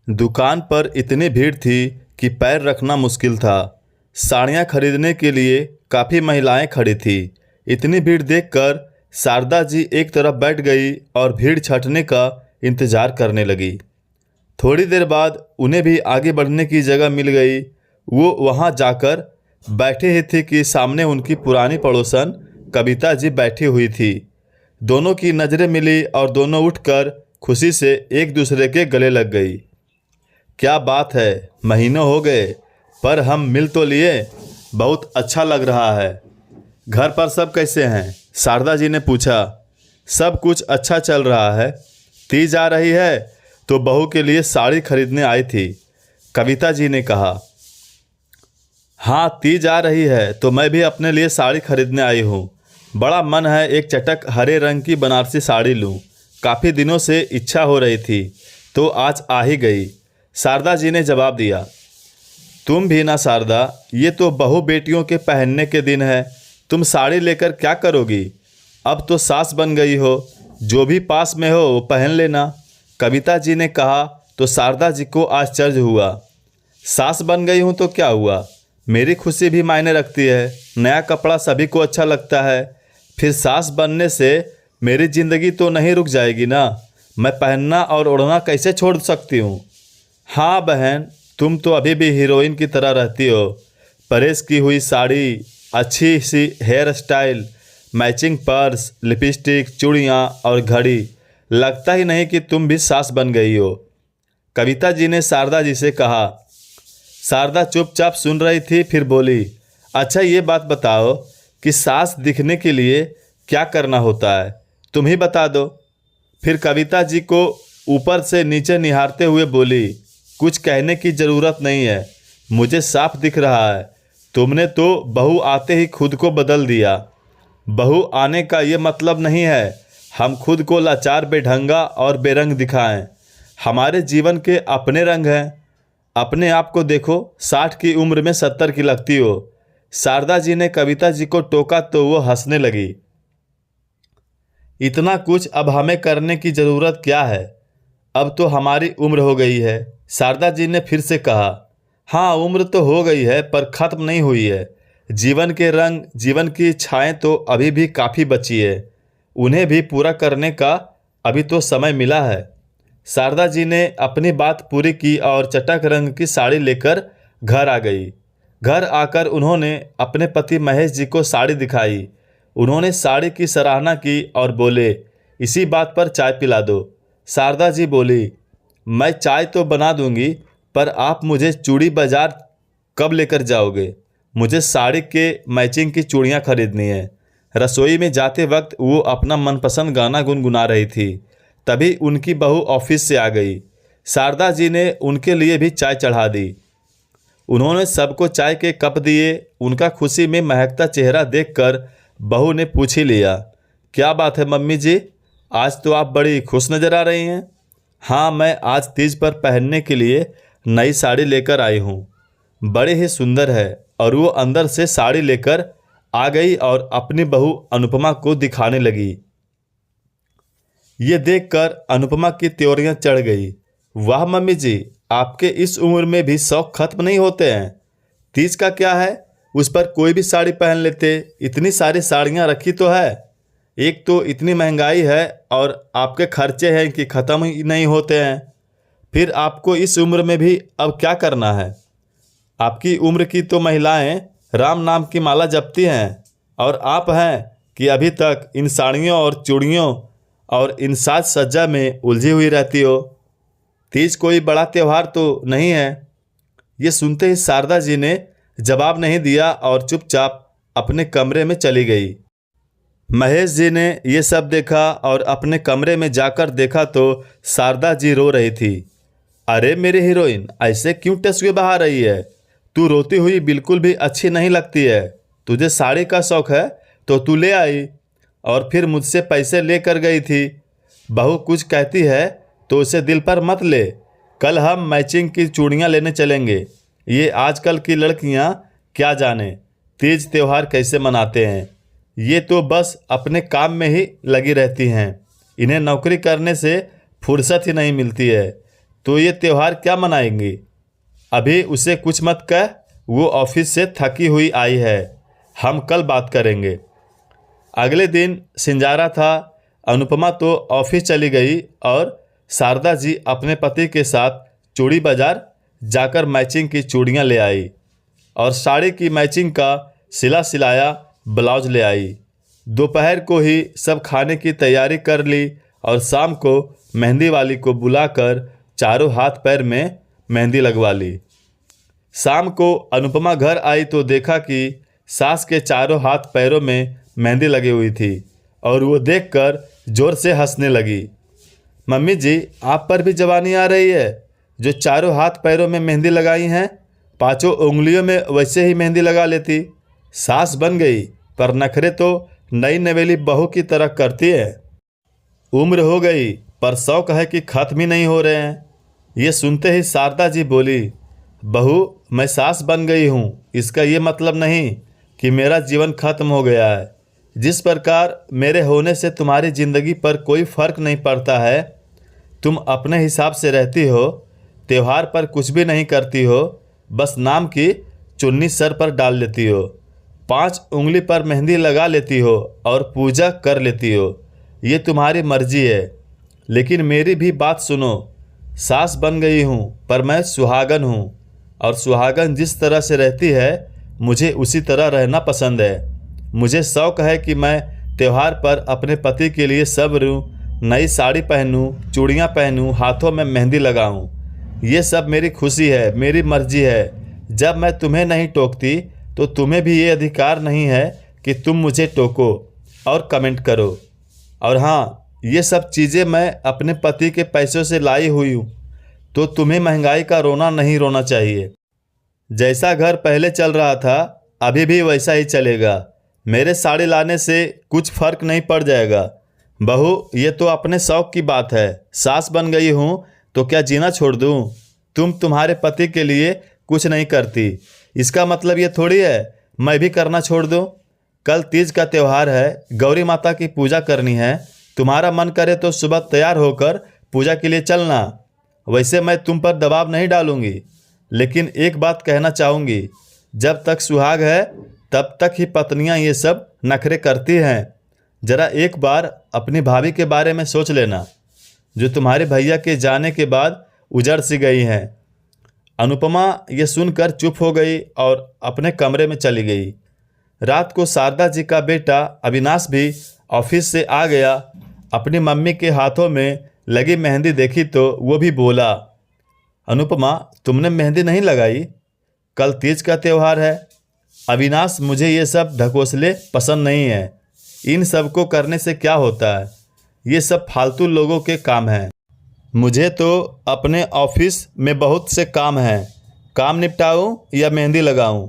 दुकान पर इतनी भीड़ थी कि पैर रखना मुश्किल था। साड़ियाँ खरीदने के लिए काफ़ी महिलाएं खड़ी थीं। इतनी भीड़ देखकर शारदा जी एक तरफ बैठ गई और भीड़ छँटने का इंतज़ार करने लगी। थोड़ी देर बाद उन्हें भी आगे बढ़ने की जगह मिल गई। वो वहाँ जाकर बैठे ही थे कि सामने उनकी पुरानी पड़ोसन कविता जी बैठी हुई थी। दोनों की नज़रें मिली और दोनों उठकर खुशी से एक दूसरे के गले लग गई। क्या बात है, महीनों हो गए पर हम मिल तो लिए। बहुत अच्छा लग रहा है। घर पर सब कैसे हैं? शारदा जी ने पूछा। सब कुछ अच्छा चल रहा है। तीज आ रही है तो बहू के लिए साड़ी खरीदने आई थी, कविता जी ने कहा। हाँ, तीज आ रही है तो मैं भी अपने लिए साड़ी खरीदने आई हूँ। बड़ा मन है एक चटक हरे रंग की बनारसी साड़ी लूँ। काफ़ी दिनों से इच्छा हो रही थी तो आज आ ही गई, शारदा जी ने जवाब दिया। तुम भी ना शारदा, ये तो बहू बेटियों के पहनने के दिन है। तुम साड़ी लेकर क्या करोगी? अब तो सास बन गई हो, जो भी पास में हो वो पहन लेना, कविता जी ने कहा तो शारदा जी को आश्चर्य हुआ। सास बन गई हूँ तो क्या हुआ? मेरी खुशी भी मायने रखती है। नया कपड़ा सभी को अच्छा लगता है। फिर सास बनने से मेरी ज़िंदगी तो नहीं रुक जाएगी ना। मैं पहनना और ओढ़ना कैसे छोड़ सकती हूँ? हाँ बहन, तुम तो अभी भी हीरोइन की तरह रहती हो। प्रेस की हुई साड़ी, अच्छी सी hair style, matching purse, lipstick, चूड़ियाँ और घड़ी। लगता ही नहीं कि तुम भी सास बन गई हो, कविता जी ने शारदा जी से कहा। शारदा चुपचाप सुन रही थी, फिर बोली, अच्छा ये बात बताओ कि सास दिखने के लिए क्या करना होता है? तुम ही बता दो। फिर कविता जी को ऊपर से नीचे निहारते हुए बोली, कुछ कहने की ज़रूरत नहीं है, मुझे साफ दिख रहा है। तुमने तो बहू आते ही खुद को बदल दिया। बहू आने का ये मतलब नहीं है हम खुद को लाचार, बेढंगा और बेरंग दिखाएं। हमारे जीवन के अपने रंग हैं। अपने आप को देखो, 60 की उम्र में 70 की लगती हो। शारदा जी ने कविता जी को टोका तो वो हंसने लगी। इतना कुछ अब हमें करने की ज़रूरत क्या है? अब तो हमारी उम्र हो गई है, शारदा जी ने फिर से कहा। हाँ, उम्र तो हो गई है पर ख़त्म नहीं हुई है। जीवन के रंग, जीवन की इच्छाएं तो अभी भी काफ़ी बची है। उन्हें भी पूरा करने का अभी तो समय मिला है। शारदा जी ने अपनी बात पूरी की और चटक रंग की साड़ी लेकर घर आ गई। घर आकर उन्होंने अपने पति महेश जी को साड़ी दिखाई। उन्होंने साड़ी की सराहना की और बोले, इसी बात पर चाय पिला दो। शारदा जी बोली, मैं चाय तो बना दूंगी पर आप मुझे चूड़ी बाजार कब लेकर जाओगे? मुझे साड़ी के मैचिंग की चूड़ियाँ खरीदनी है। रसोई में जाते वक्त वो अपना मनपसंद गाना गुनगुना रही थी। तभी उनकी बहू ऑफिस से आ गई। शारदा जी ने उनके लिए भी चाय चढ़ा दी। उन्होंने सबको चाय के कप दिए। उनका खुशी में महकता चेहरा देखकर बहू ने पूछ ही लिया, क्या बात है मम्मी जी, आज तो आप बड़ी खुश नज़र आ रही हैं। हाँ, मैं आज तीज पर पहनने के लिए नई साड़ी लेकर आई हूँ। बड़ी ही सुंदर है। और वो अंदर से साड़ी लेकर आ गई और अपनी बहू अनुपमा को दिखाने लगी। ये देखकर अनुपमा की त्योरियां चढ़ गई। वाह मम्मी जी, आपके इस उम्र में भी शौक खत्म नहीं होते हैं। तीज का क्या है, उस पर कोई भी साड़ी पहन लेते। इतनी सारी साड़ियां रखी तो है। एक तो इतनी महंगाई है और आपके खर्चे हैं कि ख़त्म ही नहीं होते हैं। फिर आपको इस उम्र में भी अब क्या करना है? आपकी उम्र की तो महिलाएं राम नाम की माला जपती हैं और आप हैं कि अभी तक इन साड़ियों और चूड़ियों और इन साज सज्जा में उलझी हुई रहती हो। तीज कोई बड़ा त्यौहार तो नहीं है। ये सुनते ही शारदा जी ने जवाब नहीं दिया और चुपचाप अपने कमरे में चली गई। महेश जी ने ये सब देखा और अपने कमरे में जाकर देखा तो शारदा जी रो रही थी। अरे मेरी हीरोइन, ऐसे क्यों टसुए बहा रही है? तू रोती हुई बिल्कुल भी अच्छी नहीं लगती है। तुझे साड़ी का शौक़ है तो तू ले आई और फिर मुझसे पैसे लेकर गई थी। बहू कुछ कहती है तो उसे दिल पर मत ले। कल हम मैचिंग की चूड़ियाँ लेने चलेंगे। ये आजकल की लड़कियाँ क्या जाने तीज त्यौहार कैसे मनाते हैं। ये तो बस अपने काम में ही लगी रहती हैं। इन्हें नौकरी करने से फुर्सत ही नहीं मिलती है। तो ये त्यौहार क्या मनाएंगी? अभी उसे कुछ मत कह, वो ऑफिस से थकी हुई आई है, हम कल बात करेंगे। अगले दिन सिंजारा था। अनुपमा तो ऑफिस चली गई और शारदा जी अपने पति के साथ चूड़ी बाजार जाकर मैचिंग की चूड़ियाँ ले आई और साड़ी की मैचिंग का सिला सिलाया ब्लाउज ले आई। दोपहर को ही सब खाने की तैयारी कर ली और शाम को मेहंदी वाली को बुलाकर चारों हाथ पैर में मेहंदी लगवा ली। शाम को अनुपमा घर आई तो देखा कि सास के चारों हाथ पैरों में मेहंदी लगी हुई थी और वो देखकर जोर से हंसने लगी। मम्मी जी, आप पर भी जवानी आ रही है, जो चारों हाथ पैरों में मेहंदी लगाई हैं, पांचों उंगलियों में वैसे ही मेहंदी लगा लेती। सास बन गई, पर नखरे तो नई नवेली बहू की तरह करती है। उम्र हो गई, पर शौक है कि खत्म ही नहीं हो रहे हैं। ये सुनते ही शारदा जी बोली, बहू, मैं सास बन गई हूँ, इसका ये मतलब नहीं कि मेरा जीवन खत्म हो गया है। जिस प्रकार मेरे होने से तुम्हारी ज़िंदगी पर कोई फ़र्क नहीं पड़ता है, तुम अपने हिसाब से रहती हो, त्यौहार पर कुछ भी नहीं करती हो, बस नाम की चुन्नी सर पर डाल लेती हो, 5 उंगली पर मेहंदी लगा लेती हो और पूजा कर लेती हो। ये तुम्हारी मर्जी है, लेकिन मेरी भी बात सुनो। सास बन गई हूँ, पर मैं सुहागन हूँ और सुहागन जिस तरह से रहती है, मुझे उसी तरह रहना पसंद है। मुझे शौक है कि मैं त्यौहार पर अपने पति के लिए सवरूं, नई साड़ी पहनूं, चूड़ियां पहनूं, हाथों में मेहंदी लगाऊं। ये सब मेरी खुशी है, मेरी मर्जी है। जब मैं तुम्हें नहीं टोकती तो तुम्हें भी ये अधिकार नहीं है कि तुम मुझे टोको और कमेंट करो। और हाँ, ये सब चीज़ें मैं अपने पति के पैसों से लाई हुई हूँ, तो तुम्हें महंगाई का रोना नहीं रोना चाहिए। जैसा घर पहले चल रहा था, अभी भी वैसा ही चलेगा। मेरे साड़ी लाने से कुछ फ़र्क नहीं पड़ जाएगा। बहू, ये तो अपने शौक़ की बात है। सास बन गई हूँ तो क्या जीना छोड़ दूँ? तुम्हारे पति के लिए कुछ नहीं करती, इसका मतलब ये थोड़ी है मैं भी करना छोड़ दूँ। कल तीज का त्यौहार है, गौरी माता की पूजा करनी है। तुम्हारा मन करे तो सुबह तैयार होकर पूजा के लिए चलना। वैसे मैं तुम पर दबाव नहीं डालूँगी, लेकिन एक बात कहना चाहूँगी, जब तक सुहाग है तब तक ही पत्नियां ये सब नखरे करती हैं। ज़रा एक बार अपनी भाभी के बारे में सोच लेना, जो तुम्हारे भैया के जाने के बाद उजड़ सी गई हैं। अनुपमा ये सुनकर चुप हो गई और अपने कमरे में चली गई। रात को शारदा जी का बेटा अविनाश भी ऑफिस से आ गया। अपनी मम्मी के हाथों में लगी मेहंदी देखी तो वो भी बोला, अनुपमा, तुमने मेहंदी नहीं लगाई? कल तीज का त्यौहार है। अविनाश, मुझे ये सब ढकोसले पसंद नहीं है। इन सब को करने से क्या होता है? ये सब फालतू लोगों के काम हैं। मुझे तो अपने ऑफिस में बहुत से काम हैं। काम निपटाऊं या मेहंदी लगाऊं?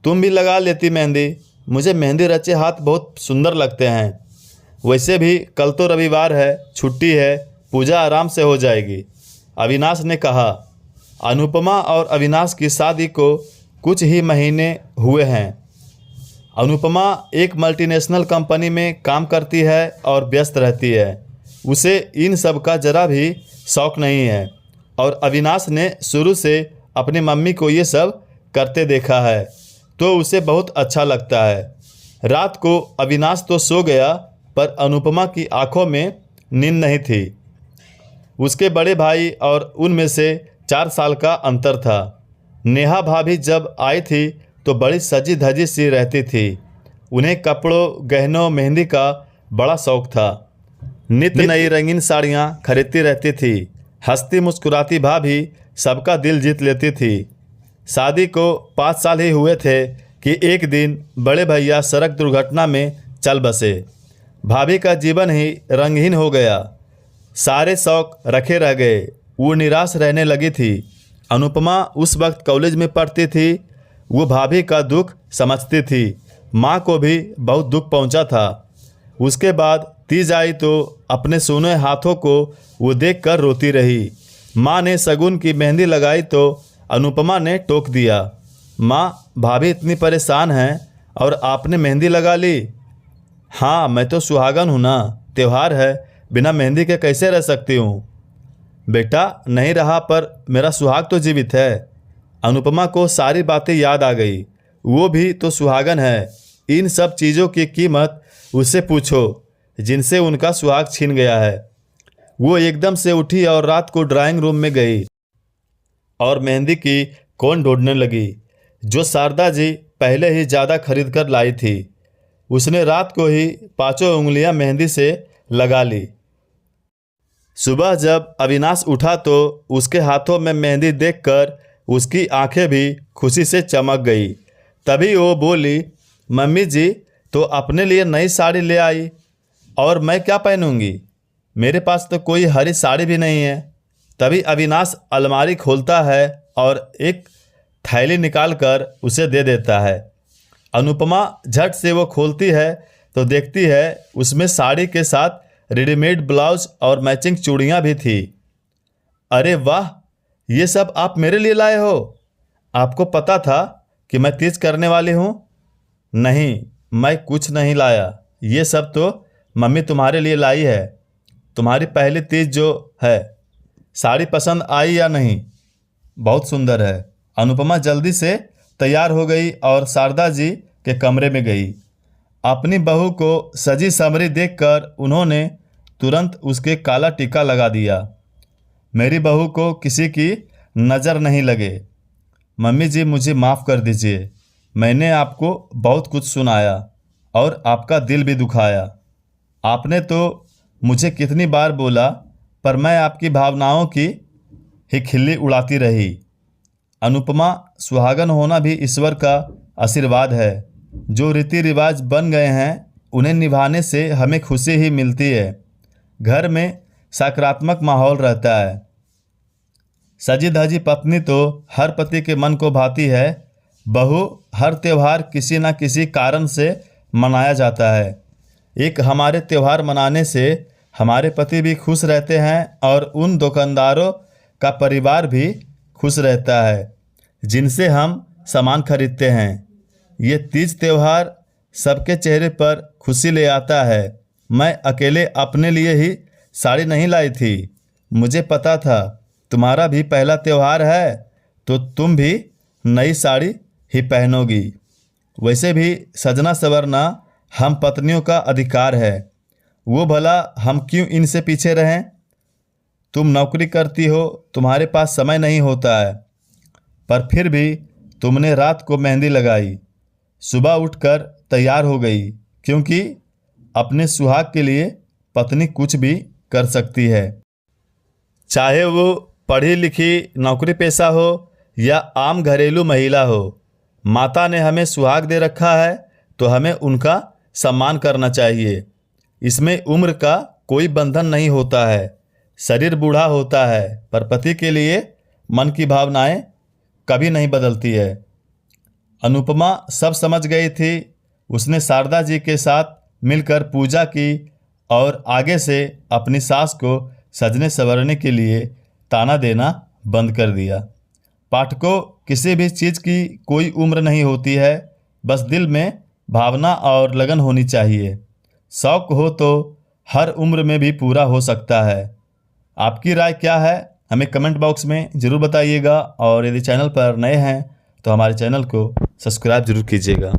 तुम भी लगा लेती मेहंदी। मुझे मेहंदी रचे हाथ बहुत सुंदर लगते हैं। वैसे भी कल तो रविवार है, छुट्टी है, पूजा आराम से हो जाएगी, अविनाश ने कहा। अनुपमा और अविनाश की शादी को कुछ ही महीने हुए हैं। अनुपमा एक मल्टीनेशनल कंपनी में काम करती है और व्यस्त रहती है। उसे इन सब का ज़रा भी शौक़ नहीं है और अविनाश ने शुरू से अपनी मम्मी को ये सब करते देखा है तो उसे बहुत अच्छा लगता है। रात को अविनाश तो सो गया, पर अनुपमा की आंखों में नींद नहीं थी। उसके बड़े भाई और उनमें से 4 साल का अंतर था। नेहा भाभी जब आई थी तो बड़ी सजी धजी सी रहती थी। उन्हें कपड़ों, गहनों, मेहंदी का बड़ा शौक़ था। नित्य नई रंगीन साड़ियाँ खरीदती रहती थी। हंसती मुस्कुराती भाभी सबका दिल जीत लेती थी। शादी को 5 साल ही हुए थे कि एक दिन बड़े भैया सड़क दुर्घटना में चल बसे। भाभी का जीवन ही रंगहीन हो गया। सारे शौक़ रखे रह गए। वो निराश रहने लगी थी। अनुपमा उस वक्त कॉलेज में पढ़ती थी। वो भाभी का दुख समझती थी। माँ को भी बहुत दुख पहुँचा था। उसके बाद तीज आई तो अपने सोने हाथों को वो देखकर रोती रही। माँ ने शगुन की मेहंदी लगाई तो अनुपमा ने टोक दिया, माँ, भाभी इतनी परेशान हैं और आपने मेहंदी लगा ली। हाँ, मैं तो सुहागन हूँ ना, त्यौहार है, बिना मेहंदी के कैसे रह सकती हूँ। बेटा नहीं रहा पर मेरा सुहाग तो जीवित है। अनुपमा को सारी बातें याद आ गई। वो भी तो सुहागन है। इन सब चीज़ों की कीमत उससे पूछो जिनसे उनका सुहाग छीन गया है। वो एकदम से उठी और रात को ड्राइंग रूम में गई और मेहंदी की कोन ढूंढने लगी जो शारदा जी पहले ही ज़्यादा खरीद कर लाई थी। उसने रात को ही 5 उंगलियां मेहंदी से लगा ली। सुबह जब अविनाश उठा तो उसके हाथों में मेहंदी देखकर उसकी आंखें भी खुशी से चमक गई। तभी वो बोली, मम्मी जी तो अपने लिए नई साड़ी ले आई और मैं क्या पहनूंगी? मेरे पास तो कोई हरी साड़ी भी नहीं है। तभी अविनाश अलमारी खोलता है और एक थैली निकालकर उसे दे देता है। अनुपमा झट से वो खोलती है तो देखती है उसमें साड़ी के साथ रेडीमेड ब्लाउज और मैचिंग चूड़ियाँ भी थी। अरे वाह, ये सब आप मेरे लिए लाए हो? आपको पता था कि मैं तीज करने वाली हूँ? नहीं, मैं कुछ नहीं लाया। ये सब तो मम्मी तुम्हारे लिए लाई है। तुम्हारी पहली तीज जो है। साड़ी पसंद आई या नहीं? बहुत सुंदर है। अनुपमा जल्दी से तैयार हो गई और शारदा जी के कमरे में गई। अपनी बहू को सजी संवरी देखकर उन्होंने तुरंत उसके काला टीका लगा दिया। मेरी बहू को किसी की नज़र नहीं लगे। मम्मी जी मुझे माफ़ कर दीजिए। मैंने आपको बहुत कुछ सुनाया और आपका दिल भी दुखाया। आपने तो मुझे कितनी बार बोला पर मैं आपकी भावनाओं की ही खिल्ली उड़ाती रही। अनुपमा, सुहागन होना भी ईश्वर का आशीर्वाद है। जो रीति रिवाज बन गए हैं उन्हें निभाने से हमें खुशी ही मिलती है। घर में सकारात्मक माहौल रहता है। सजी धजी पत्नी तो हर पति के मन को भाती है। बहू हर त्यौहार किसी न किसी कारण से मनाया जाता है। एक हमारे त्यौहार मनाने से हमारे पति भी खुश रहते हैं और उन दुकानदारों का परिवार भी खुश रहता है जिनसे हम सामान खरीदते हैं। ये तीज त्यौहार सबके चेहरे पर खुशी ले आता है। मैं अकेले अपने लिए ही साड़ी नहीं लाई थी। मुझे पता था तुम्हारा भी पहला त्यौहार है तो तुम भी नई साड़ी ही पहनोगी। वैसे भी सजना संवरना हम पत्नियों का अधिकार है। वो भला हम क्यों इनसे पीछे रहें? तुम नौकरी करती हो, तुम्हारे पास समय नहीं होता है, पर फिर भी तुमने रात को मेहंदी लगाई, सुबह उठकर तैयार हो गई, क्योंकि अपने सुहाग के लिए पत्नी कुछ भी कर सकती है। चाहे वो पढ़ी लिखी नौकरी पेशा हो या आम घरेलू महिला हो। माता ने हमें सुहाग दे रखा है तो हमें उनका सम्मान करना चाहिए। इसमें उम्र का कोई बंधन नहीं होता है। शरीर बूढ़ा होता है पर पति के लिए मन की भावनाएं कभी नहीं बदलती है। अनुपमा सब समझ गई थी। उसने शारदा जी के साथ मिलकर पूजा की और आगे से अपनी सास को सजने संवरने के लिए ताना देना बंद कर दिया। पाठकों, किसी भी चीज़ की कोई उम्र नहीं होती है, बस दिल में भावना और लगन होनी चाहिए। शौक हो तो हर उम्र में भी पूरा हो सकता है। आपकी राय क्या है हमें कमेंट बॉक्स में ज़रूर बताइएगा और यदि चैनल पर नए हैं तो हमारे चैनल को सब्सक्राइब ज़रूर कीजिएगा।